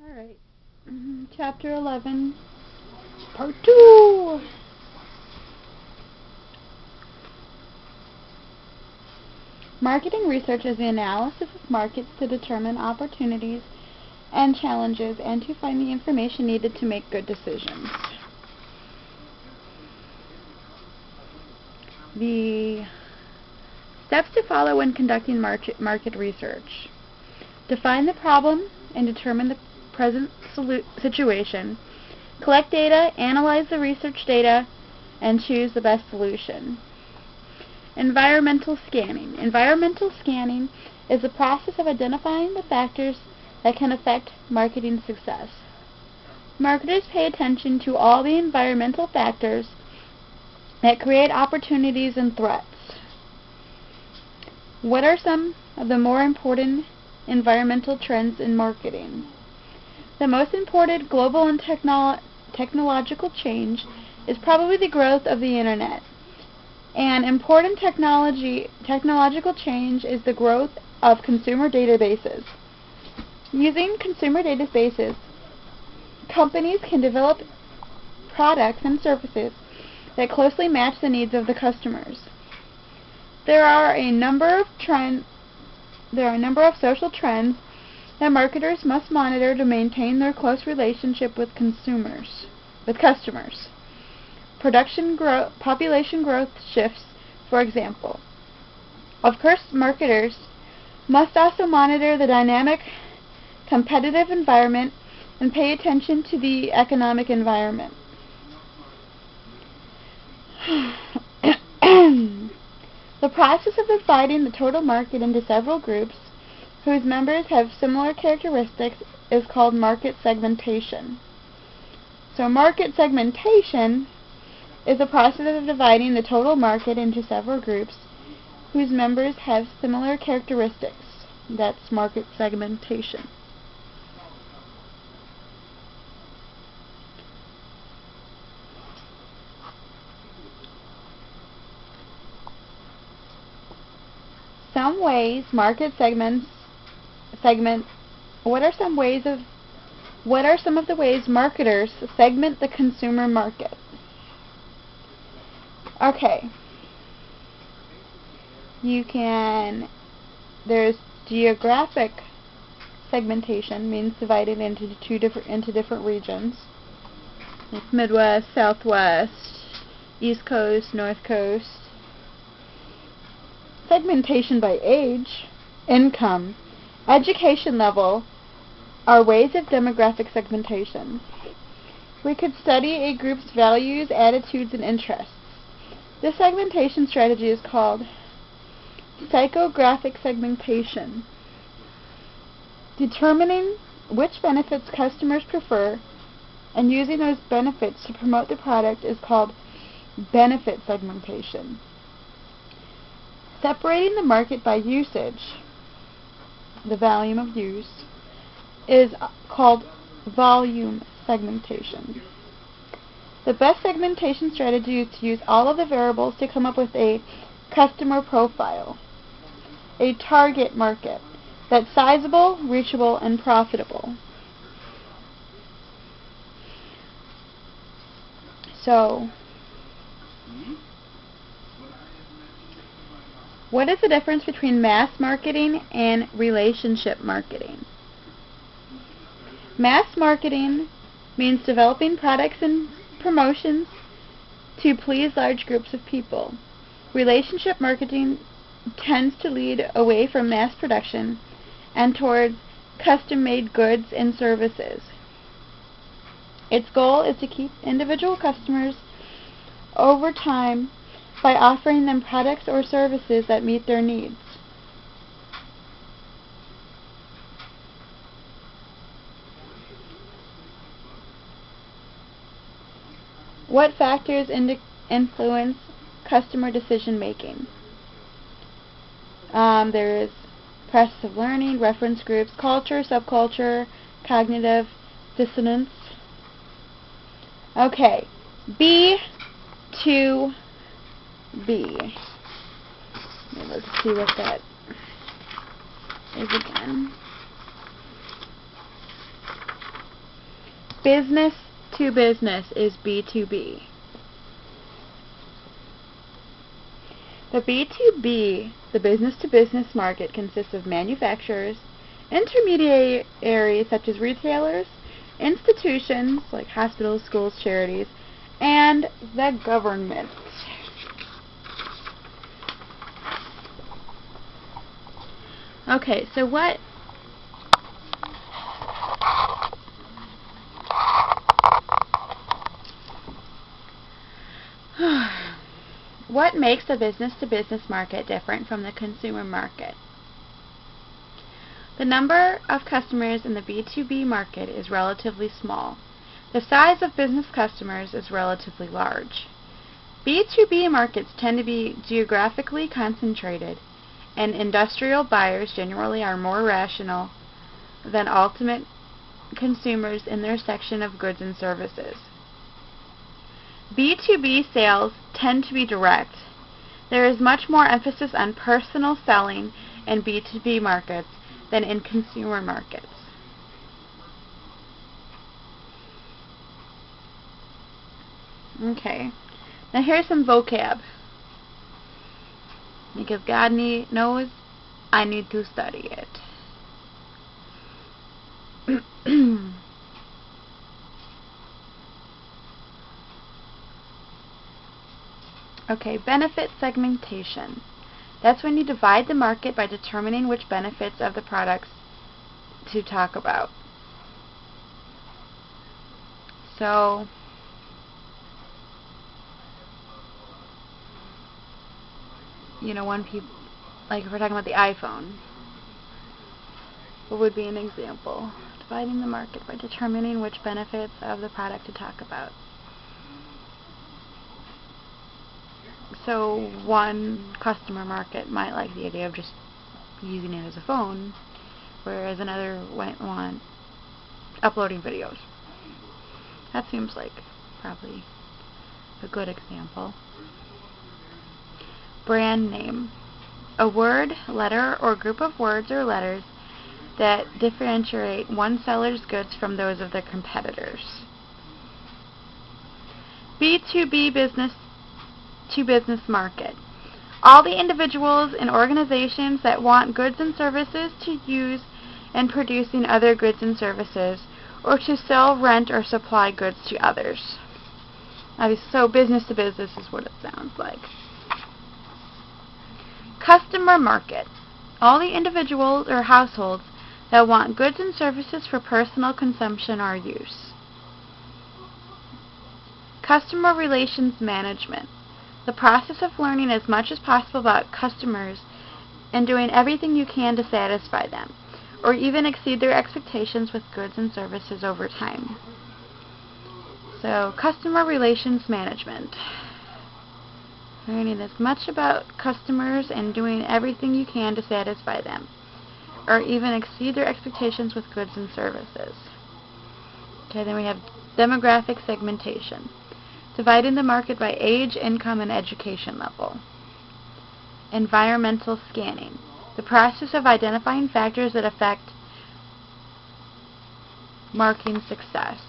Alright. Chapter 11, Part 2! Marketing research is the analysis of markets to determine opportunities and challenges and to find the information needed to make good decisions. The steps to follow when conducting market research. Define the problem and determine the present situation. Collect data, analyze the research data, and choose the best solution. Environmental scanning. Environmental scanning is the process of identifying the factors that can affect marketing success. Marketers pay attention to all the environmental factors that create opportunities and threats. What are some of the more important environmental trends in marketing? The most important global and technological change is probably the growth of the Internet. An important technological change is the growth of consumer databases. Using consumer databases, companies can develop products and services that closely match the needs of the customers. There are a number of social trends that marketers must monitor to maintain their close relationship with customers. Population growth shifts, for example. Of course, marketers must also monitor the dynamic, competitive environment and pay attention to the economic environment. The process of dividing the total market into several groups whose members have similar characteristics is called market segmentation. So market segmentation is the process of dividing the total market into several groups whose members have similar characteristics. That's market segmentation. Some ways market segment what are some of the ways marketers segment the consumer market? Okay. There's geographic segmentation, means divided into different regions. Like Midwest, Southwest, East Coast, North Coast. Segmentation by age, income, education level are ways of demographic segmentation. We could study a group's values, attitudes, and interests. This segmentation strategy is called psychographic segmentation. Determining which benefits customers prefer and using those benefits to promote the product is called benefit segmentation. Separating the market by usage, the volume of use, is called volume segmentation. The best segmentation strategy is to use all of the variables to come up with a customer profile, a target market that's sizable, reachable, and profitable. So, what is the difference between mass marketing and relationship marketing? Mass marketing means developing products and promotions to please large groups of people. Relationship marketing tends to lead away from mass production and towards custom-made goods and services. Its goal is to keep individual customers over time by offering them products or services that meet their needs. What factors influence customer decision making? There is process of learning, reference groups, culture, subculture, cognitive dissonance. Okay, B to B. Let's see what that is again. Business to business is B2B. The B2B, the business-to-business market, consists of manufacturers, intermediaries such as retailers, institutions like hospitals, schools, charities, and the government. Okay, so what makes the business-to-business market different from the consumer market? The number of customers in the B2B market is relatively small. The size of business customers is relatively large. B2B markets tend to be geographically concentrated, and industrial buyers generally are more rational than ultimate consumers in their section of goods and services. B2B sales tend to be direct. There is much more emphasis on personal selling in B2B markets than in consumer markets. Okay, now here's some vocab, because God knows I need to study it. Okay, benefit segmentation. That's when you divide the market by determining which benefits of the products to talk about. So, like if we're talking about the iPhone, what would be an example? Dividing the market by determining which benefits of the product to talk about. So one customer market might like the idea of just using it as a phone, whereas another might want uploading videos. That seems like probably a good example. Brand name. A word, letter, or group of words or letters that differentiate one seller's goods from those of their competitors. B2B business to business market. All the individuals and organizations that want goods and services to use in producing other goods and services, or to sell, rent, or supply goods to others. So business to business is what it sounds like. Customer market. All the individuals or households that want goods and services for personal consumption or use. Customer relations management. The process of learning as much as possible about customers and doing everything you can to satisfy them, or even exceed their expectations with goods and services over time. So, customer relations management. Learning as much about customers and doing everything you can to satisfy them, or even exceed their expectations with goods and services. Okay, then we have demographic segmentation. Dividing the market by age, income, and education level. Environmental scanning. The process of identifying factors that affect marketing success.